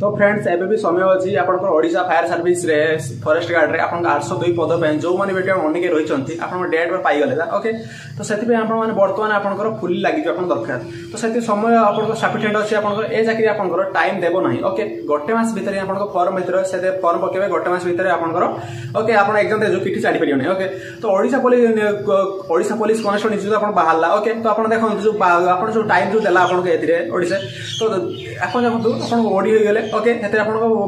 तो फ्रेंड्स एबे भी समय अच्छी आपंकर ओडिशा फायर सर्विस रे फॉरेस्ट गार्ड रे आपन 802 पद पे जो माने बेटे अनेक रही आपन डेट पर पाइगले ओके तो से आपने बर्तमान आपंकर फुली लगे आप दरकार तो से समय आप सफिशिएंट अच्छे आपंकर ए चाकरी आपंकर टाइम देव ना ओके गोटे मास भितर आप फॉर्म भर से फॉर्म पकेबे गोटे मास भितर आपंकर ओके आप एग्जाम दे किटी छाड़ी पारे ओके तो ओडिशा पुलिस कॉन्स्टेबल निश्चित आप बाहर ओके तो आप देखो जो आप जो टाइम जो देला आपन ओडिशा तो आप देखो आप ओडी हो गले ओके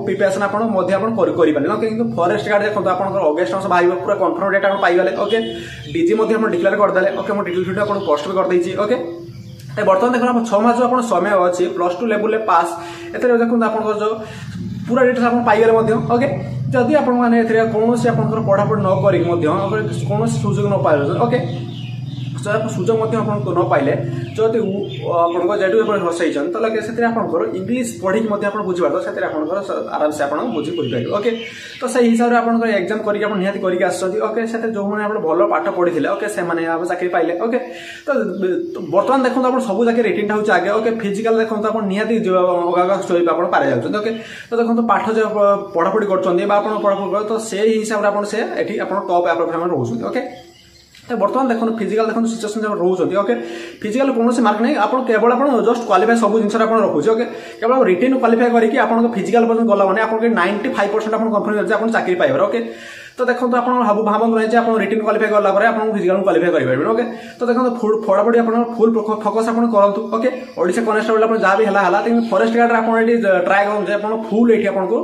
प्रिपेरेसन ओके किंतु फॉरेस्ट गार्ड देखो आप अगस्ट मास बाहर पूरा कन्फर्म डेट आप पाइगले ओके डीजी डिक्लेयर करदे ओके मुझे डिटेल वीडियो आपको पोस्ट भी करदे ओके बर्तमान देखो आप 6 मास जो समय अच्छी +2 लेवल पास ए देखो आप जो पूरा डिटेल्स आप पाइगले ओके जदि आप कौन पढ़ापढ़ी न करी कौन सुजोग न पाए ओके सुजोग न पाइले जो जेडू बसैन तो लगे इंग्लीश पढ़ी बुझीपार से आराम से आप बुझी पारे ओके तो से हिसाब से आप एग्जाम करके ओके से जो मैंने भल पाठ पढ़ी थे ओके से चाकरी पाइले ओके तो बर्तमान देखो आप सब जगह रिटिन हूँ आगे ओके फिजिकल देखो आप निहाती स्टोरी आप पारे जाऊँ ओके तो देखो पाठ जो पढ़ापढ़ी कर तो से हिसाब से टॉप एप्रोच रोचे ओके तो बर्तमान देखो फिजिकल देखो सिचुएशन जब रोचे ओके फिजिकल कौन मार्क नहीं आप केवल आप जस्ट क्वालिफाई सब जिन रखुचे ओके केवल रिटेन क्वालिफाई करके आप फिजिकल पर्यटन गला मैंने आप 95% आप कन्फर्म आप चाकरी पाइबार ओके तो देखो आप भावतु नहीं आप रिटेन क्वालिफाई कला आप फिजिकल क्वालिफाई करेंगे ओके तो देखो पढ़ापढ़ी आप फुल फोकस आप करूँ ओके ओडिशा कॉन्स्टेबल आप जहाँ भी है फॉरेस्ट गार्ड आप ट्राए करें फुल ये आपको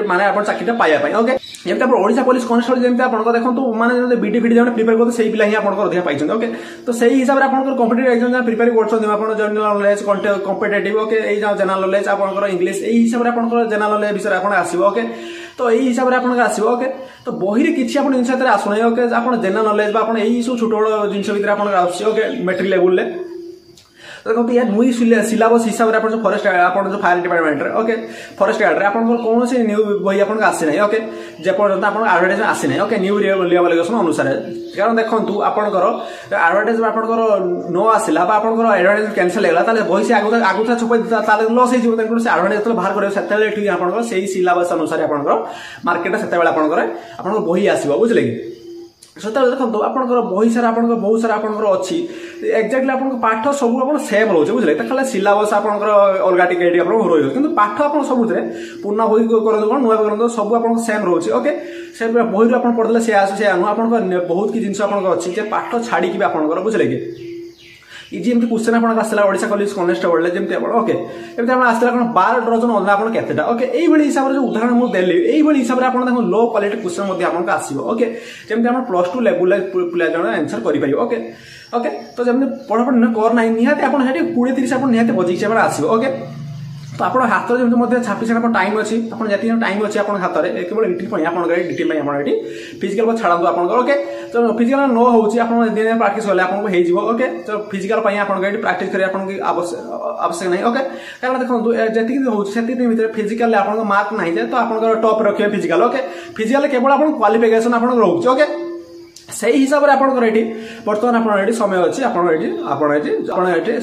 माने आप चाकरी पाइबा ओके जमी आप ओडिशा पुलिस कॉन्स्टेबल जमी आप देखो माने बीडी फिडी जो प्रिपेयर करते से पिला ही आप अधिक पाई ओके तो से हिसाब से आप कॉम्पिटिटिव एग्जाम प्रिपेयर कर general knowledge competitive okay general knowledge आप इंग्लिश यही हिसाब से आप जनरल नॉलेज विषय आप आसो ओके तो यही हिसाब से आप आसो ओके तो बही किसी आप जिन आसुना ओके आप जनरल नॉलेज आप सब छोट बड़ जिन भर आप ओके मैट्रिक लेवल देखो या नुई सिलेबस हिसाब से आप फॉरेस्ट आप जो fire department okay forest guard रे आपन कौन से न्यू बही आपन आसी ना ओके जेपर्यंत आप एडवर्टाइजमेंट आसी ना ओके न्यू रिवल्यूशन अनुसार कारण देखो आपंकर एडवर्टाइजमेंट आपंकर न आसला आपंकर एडवर्टाइजमेंट कैंसल होगा बही से आगुता छुपाई लस हो एडवर्टाइज बाहर कर आपंकर से सिलेबस अनुसार आपंकर मार्केट से आपंकर बही आसो बुझे कि से देखो आपंकर बही सारा आप बहुत सारा आपंकर अच्छी एक्जाक्टली आप पाठ सब आप सेम रोचे बुझे खाली सिलेबस आपंकर अलग टिके रही कि पाठ आप सब पुनः बही करूँ कौन नुआ करूँ सब आप सेम रोचे ओके से बही आप पढ़ले से आस से नुआ आप बहुत कि जिन अच्छी पाठ छाड़ी आपंकर बुझे कि जमी क्वेश्चन आप आसला ओडिशा पुलिस कॉन्स्टेबल जमी ओके एमती आसला 12 डजन अल्ला आप केतेटा ओके यही हिसाब से जो उदाहरण मुझे देली यही हिसाब से आप लो क्वालिटी क्वेश्चन आपको आसो ओके जमी आप +2 लेवल पिला जन आंसर करेंगे ओके ओके तो जमी पढ़ापढ़ी करना निहाती आप 20-30 आप निहाती बजेक हिसाब से आसो ओके तो आप हाथ जमी छापी आप टाइम अच्छी आप टाइम अच्छी आप हाथ में केवल रिटिन आप रिटिन आप फिजिकल छाड़ू आप ओके तो फिजिकल न हो दिन प्राक्ट कले आपको ओके तो फिजिकल आप प्राक्ट कर आवश्यक नहीं ओके कारण देखो जी भर फिजिकल आप मार्क ना तो आप टॉप रखिए फिजिकल ओके फिजिकल केवल आप क्वालिफिकेशन आप रोचे ओके से हिसाब से आपंकर ये बर्तमान आप समय अच्छी आप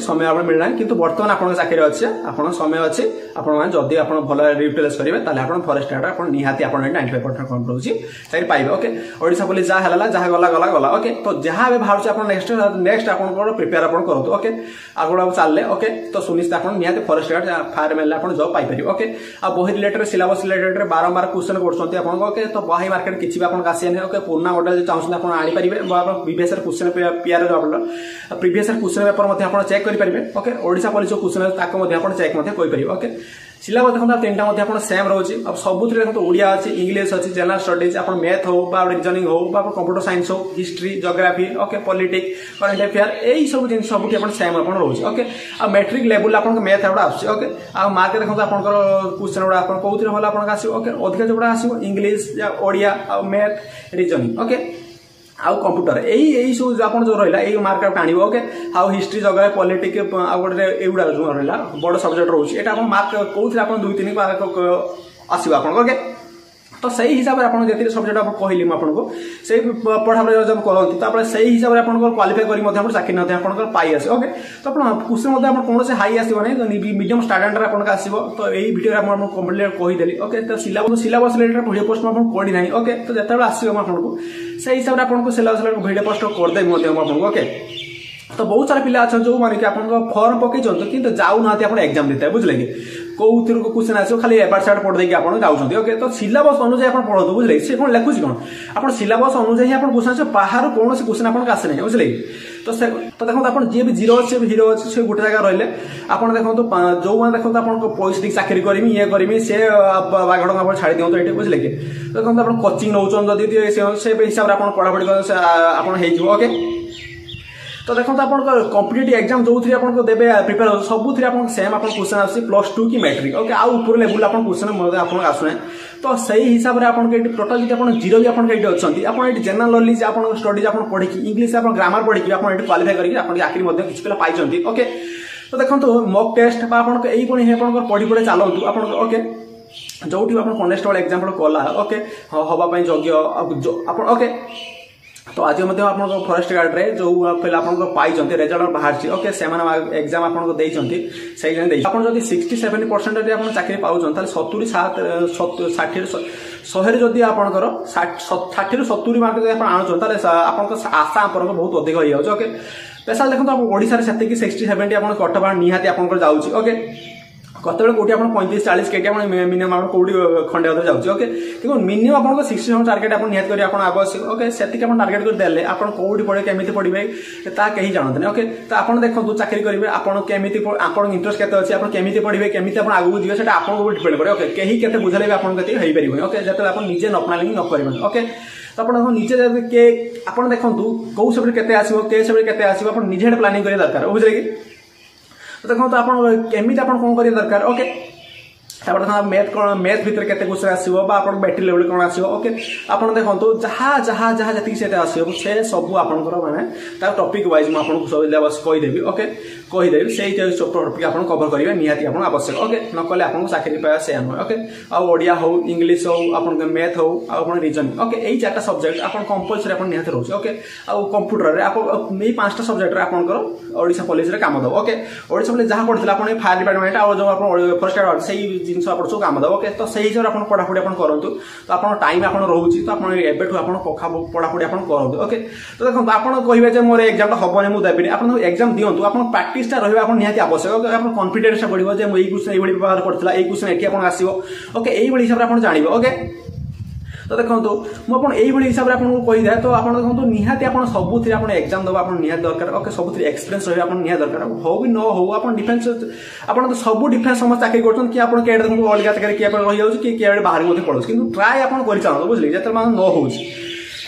समय आप मिलना किंतु बर्तमान आप चाकरी अच्छे आप समय अच्छे जदि आप भल यूटिलाइज करेंगे आप फॉरेस्ट गार्ड आप निहाती 95% कम रोचे चाकरी पाइबे ओके ओडिशा पुलिस जहाँ है जहाँ गला ओके तो जहाँ भी बाहर आप नेक्स्ट आप प्रिपेयर आप करूँ ओके आगे चलने ओके तो सुनिश्चित आप निहाती फॉरेस्ट गार्ड फायर मेल आप जॉब पाइपर ओके आ बही रिलेटेड सिलेबस रिलेटेड बारंबार क्वेश्चन कर ओके तो बही मार्केट किसी भी आपको आसे ओके पुराना मॉडल चाहते आप आनीपारे प्रीवियस क्वेश्चन पीआर प्रीवियस क्वेश्चन पेपर आप चेक करेंगे ओके ओडिशा पुलिस जो क्वेश्चन आप चेक करेंगे ओके सिलेबस देखो 3टा सेम रोचे अब सब देखो ओडिया अच्छी इंग्लीश अच्छी जनरल स्टडीज आप मैथ हो रिजनिंग हो कंप्यूटर साइंस हो history geography okay politics current affair यही सब जिन सब सेम आप रोचे ओके आ मैट्रिक लेवल आप मैथ गुड़ा आस ओके आ मार्क देखो आप क्वेश्चन गुड़ा कौन भल आप आसो ओके अधिक जो आसो English Odia math reasoning okay आउ कंप्यूटर यही सब आप जो रहा यही मार्क आप आने ओके आउ हिस्ट्री जगह पॉलिटिक्स गोटे युवा जो रहा बड़ सब्जेक्ट रोचे यहाँ आप मार्क कौन आप 2-3 मार्क आसो आप ओके तो सही हिसाब से आपन जेति सब्जेक्ट आप कहली म आपन को से पढ़ाबरे जब करंती तापर सही हिसाब से आपन को क्वालिफाई करी मध्ये आपन चाकरी नथे आपन को पाई आसे ओके तो आपन क्वेश्चन मध्ये आपन कोन से हाई आसीबो नै मीडियम स्टैंडर्ड रे आपन का आसीबो तो एई वीडियो रे आपन कंप्लीट कहि देली ओके तो सिलेबस रिलेटेड वीडियो पोस्ट आपन पढी नै ओके तो जेतेबे आसीबो आपन को सही हिसाब से आपन को सिलेबस रिलेटेड वीडियो पोस्ट कर दे मध्ये आपन को ओके तो बहुत सारा पिला अच्छा जो माने कि आपन फॉर्म पके जंतो किंतु जाउ नाते आपन एग्जाम देते बुझले कि कोउतिर को क्वेश्चन आसो खाली एबार साइड पढ देकी आपन जाउछंती ओके तो सिलेबस अनुसार आपन पढतो बुझले से कोन लेखुछ कोन आपन सिलेबस अनुसार ही आपन क्वेश्चन से बाहर कोन से क्वेश्चन आपन का आसे नै बुझले तो देखो आपन जे भी जीरो আছে हीरो আছে से गुटे जगह रहले आपन देखो तो जो माने देखो आपन को पैसा दी चाकरी करमी ये करमी से बागडो आपन छाडी दियो तो एटे बुझले कि देखो आपन कोचिंग नउचन जदी से हिसाब रे आपन पढा पढी आपन हेइ जो ओके तो देखो तो आपन कॉम्पिटिटिव एग्जाम जो थी आपन को देबे प्रिपेयर हो सब थी आपन सेम आपन क्वेश्चन आसी +2 की मैट्रिक ओके आ ऊपर लेवल आपन क्वेश्चन मध्ये आपन आसुने तो सही हिसाब रे आपन के टोटल जे आपन जीरो भी आपन के अछंती आपन एटी जनरल नॉलेज आपन स्टडीज आपन पढी की इंग्लिश आपन ग्रामर पढी की आपन एटी क्वालिफाई करी आपन के आखिरी मध्ये किछ पेला पाई जंती ओके तो देखो तो मॉक टेस्ट बा आपन एई कोनी हे आपन पढी पढे चालंतु आपन ओके जोठी आपन कॉन्स्टेबल एग्जांपल कोला ओके हवा पई योग्य आपन ओके तो आज मध्ये आपन को फॉरेस्ट गार्ड रे जो पहले आपन को पाई जंती रिजल्ट बाहर छी ओके सेमान एग्जाम आपन को देई जंती सही जन देई आपन जदी 67% रे आपन चाकरी पाउ जंत 77 60 100 रे जदी आपन कर 60 रे 70 मार्क जदी आपन आनु जंत आपन को आशा आपन को बहुत अधिक होई जाउ ओके स्पेशल देखो तो आप ओडिसा रे सेते की 60 70 आपन कटबा निहाती आपन को जाउची ओके कतबेले कोटी आपन 35 40 केटी आपन मिनिमम आपन कोटी खंडे अधर जाउची ओके देखो मिनिमम आपन को 60 टारगेट आपन निहात करी आपन आवश्यक ओके सेति के आपन टारगेट कर देले आपन कोटी पड़े केमिति पडिबे ता कहि जानत नै ओके तो आपन देखो दु चाकरी करिवे आपन केमिति आपन इंटरेस्ट केते अछि आपन केमिति पडिबे केमिति आपन आगु जिवे सेटा आपन को डिपेंड करे ओके केही केते बुझाले आपन केते हेइ परिबे ओके जते आपन निजे न अपनालिंग न परिबे ओके तो आपन निजे के आपन देखंतु को सब्जेक्ट केते आसीबो के सब्जेक्ट केते आसीबो आपन निजे प्लानिंग करे दरकार बुझले कि तो देखो तो आपन केमिति आपन कोन करिया दरकार ओके तापर देखो मैथ भीतर केते क्वेश्चन आसीबो बा आपन बैटरी लेवल कोन आसीबो ओके आपन देखंतु जहा जति सेते आसीबो से सब आपन कर माने ता टॉपिक वाइज म आपन को सब सिलेबस कहि देबी ओके कहि देबी सेही टॉपिक आपन कवर करिवे निहाती आपन आवश्यक ओके न कले आपन को चाकरी पाया से न ओके आ ओडिया हो इंग्लिश हो आपन के मैथ हो आ आपन रीजनिंग ओके एई चारटा सब्जेक्ट आपन कंपल्सरी आपन निहाती रहउछ ओके आ कंप्यूटर रे आपन एई पांचटा सब्जेक्ट रे आपन कर ओडिसा पुलिस रे काम दो ओके ओडिसा पुलिस जहा पढथिला आपन फायर डिपार्टमेंट आ जो आपन फॉरेस्ट गार्ड सेही जिंस आपन सब काम दो ओके तो सही हिसाब आपन पढापढी आपन करंतु तो आपन टाइम आपन रहउची तो आपन एबेठु आपन पढापढी आपन करंतु ओके तो देखो आपन कहिबे जे मोर एग्जाम हबने मु देबिनी आपन एग्जाम दियंतु आपन प्रैक्टिस ता रहबे आपन निहाती आवश्यक ओके आपन कॉन्फिडेंस बढ़िबो जे मु एई क्वेश्चन एई बडी व्यवहार करथिला एई क्वेश्चन एठी आपन आसीबो ओके एई बडी हिसाब रे आपन जानिबो ओके तो देखो मु आपन एई बडी हिसाब रे आपन को कहि दे तो आपन देखो निहाती आपन सबुथि आपन एग्जाम दबा आपन निहाती दरकार ओके सबुथि एक्सपीरियंस रहबे आपन निहाती दरकार हो भी न हो आपन डिफेंस आपन तो सब डिफेंस समस्त चाकरी करछन कि आपन केड देखो अलगा चाकरी कि आपन रहि जाउछ कि केड बाहर मध्ये पड़छ किंतु ट्राई आपन करि चालो बुझली जेते मान न होउछ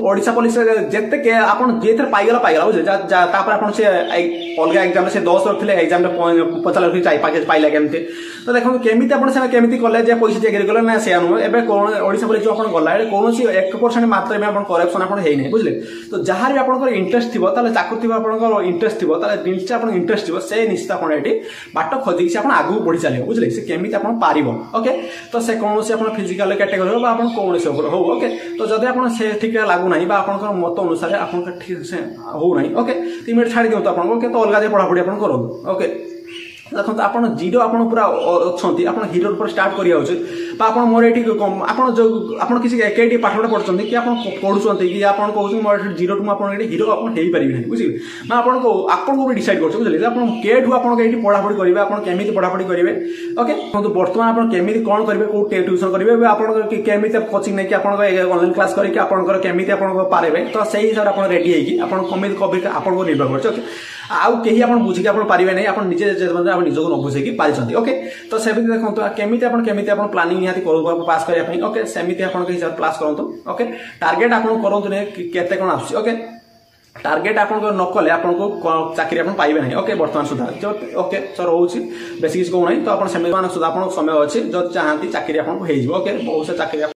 ओडिसा पुलिस जेते के आपन जेते पाइगला बुझे तापर आपन से अलगा एग्जाम से 10 रखले एग्जाम रे 50 रखि चाइ पैकेज पाइला केमते तो देखो केमिति आपन से केमिति कॉलेज जे पैसा चाकरी करले ना से अनु एबे कोन ओडिसा पुलिस जो आपन गला रे कोनोसी 1% मात्रा में आपन करप्शन आपन हेइ नै बुझले तो जहार भी आपन को इंटरेस्ट थिबो ताले चाकरी थिबो आपन को इंटरेस्ट थिबो ताले निश्चय आपन इंटरेस्ट थिबो से निश्चित आपन एटी बाट खोजी से आपन आगु बढ़ी चलियो बुझले से केमिति आपन पारिबो ओके तो से कोनोसी आपन फिजिकल कैटेगरी बा आपन कोनोसी हो ओके तो जदि आपन से ठीक लागु नाही बा आपन मत अनुसार आपन ठीक से हो नाही ओके 3 मिनिट छाडी दियो तो आपन ओके तो अलगा जे पढा पढी आपन करो ओके देखो आपन जीरो आपन पूरा अछंती आपन हीरो पर स्टार्ट करिया होछ बा आपन मोर एठी आपन जो आपन किसी एकेटी पाठोडा पढछंती कि आपन पढुछंती कि आपन कहउछ मोर जीरो टू आपन एठी हीरो आपन हेइ परिबि नै बुझिबे ना आपन को भी डिसाइड करछ बुझले आपन केठु आपन एठी पढा पढी करिवे आपन केमिति पढा पढी करिवे ओके तो वर्तमान आपन केमिति कोन करिवे को ट्यूशन करिवे आपन केमिति कोचिंग नै कि आपन ऑनलाइन क्लास करि कि आपन केमिति आपन पारेबे तो सही हिसाब आपन रेडी हेइ कि आपन केमिति कभी आपन को निर्भर करछ ओके आउ केही आपन बुझि कि आपन पारिबे नै आपन निजे आपन निजको न बुझे कि पारिछंती ओके तो सेमिति देखंतु केमिति आपन प्लानिंग निहाती करू पास करिया पई ओके सेमिति आपन के हिसाब क्लास करंतु ओके टारगेट आपन करंतु नै केते कोन आछी ओके टारगेट आपन को न कले आपन को चाकरी आपन पाइबे नै ओके वर्तमान सुधा ओके सर होउची बेसी किछ को नै तो आपन सेमिति मान सुधा आपन समय अछि जो चाहंती चाकरी आपन को हेइ ओके बहुत से चाकरी